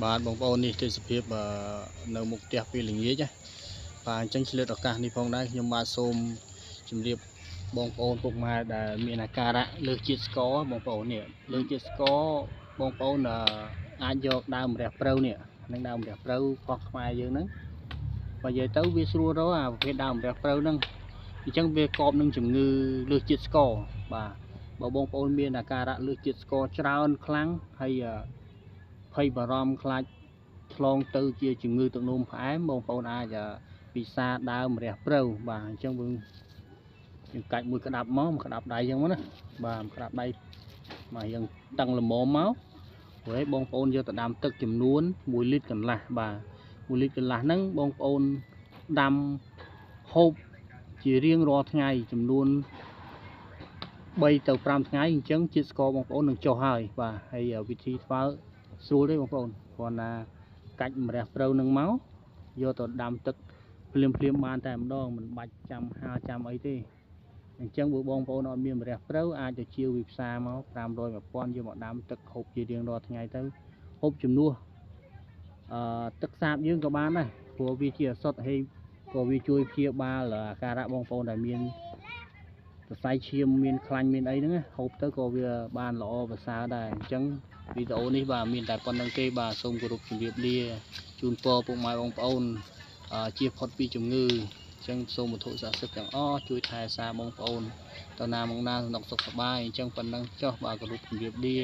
បាទបងប្អូននេះទេសភាពនៅមុខផ្ទះពីល្ងាចណាបាទអញ្ចឹងឆ្លៀតឱកាសនេះផងដែរខ្ញុំបាទសូមជម្រាបបងប្អូនពុកម៉ែដែលមានអាការៈលើសជាតិស្ករបងប្អូននេះលើសជាតិស្ករបងប្អូនអាចយកដើមម្រះព្រៅនេះនឹងដើមម្រះព្រៅខុសខ្មែរយើងហ្នឹងបើនិយាយទៅវាស្រួលរកអាប្រភេទដើមម្រះព្រៅហ្នឹងអញ្ចឹងវាកប់នឹងជំងឺលើសជាតិស្ករបាទបើបងប្អូនមានអាការៈលើសជាតិស្ករច្រើនខ្លាំងហើយភ័យបារម្ភខ្លាចឆ្លងទៅជាជំងឺទឹកនោមផ្អែមបងប្អូនអាចពិសាដើមម្រះព្រៅបាទអញ្ចឹងយើងកាច់មួយក្តាប់មកក្តាប់ដៃអញ្ចឹងណាបាទក្តាប់ដៃមកយើងតឹងល្មមមកហើយបងប្អូនយកទៅដាំទឹកចំនួន1លីត្រកន្លះបាទ1លីត្រកន្លះហ្នឹងបងប្អូនដាំហូបជារៀងរាល់ថ្ងៃចំនួន3 ទៅ 5 ថ្ងៃអញ្ចឹងជាតិស្ករបងប្អូននឹងចុះហើយបាទហើយវិធីធ្វើស្រួលទេបងប្អូនគ្រាន់តែកាច់ម្រះព្រៅនឹងមកយកទៅដាំទឹកភ្លាមបានតែម្ដងមិនបាច់ចាំហាលចាំអីទេអញ្ចឹងបើបងប្អូនអត់មានម្រះព្រៅអាចទៅជាវវិផ្សារមក500 1000យកមកដាំទឹកហូបជារៀងរាល់ថ្ងៃទៅហូបជំនួសទឹកសាបយើងក៏បានដែរព្រោះវាជាឱសថហើយក៏វាជួយព្យាបាលអាការៈបងប្អូនដែលមានសរសៃឈាមមានខ្លាញ់មានអីហ្នឹងហូបទៅក៏វាបានល្អប្រសើរដែរអញ្ចឹងវីដេអូនេះបាទមានតែប៉ុណ្្នឹងទេបាទសូមគោរពជម្រាបលាជូនពរពុកម៉ែបងប្អូនជៀសផុតពីជំងឺអញ្ចឹងសូមវត្ថុស័ក្តិសិទ្ធិទាំងអស់ជួយថែរក្សាបងប្អូនតើណាមកណាសុខសប្បាយអញ្ចឹងប៉ុណ្្នឹងចុះបាទគោរពជម្រាបលា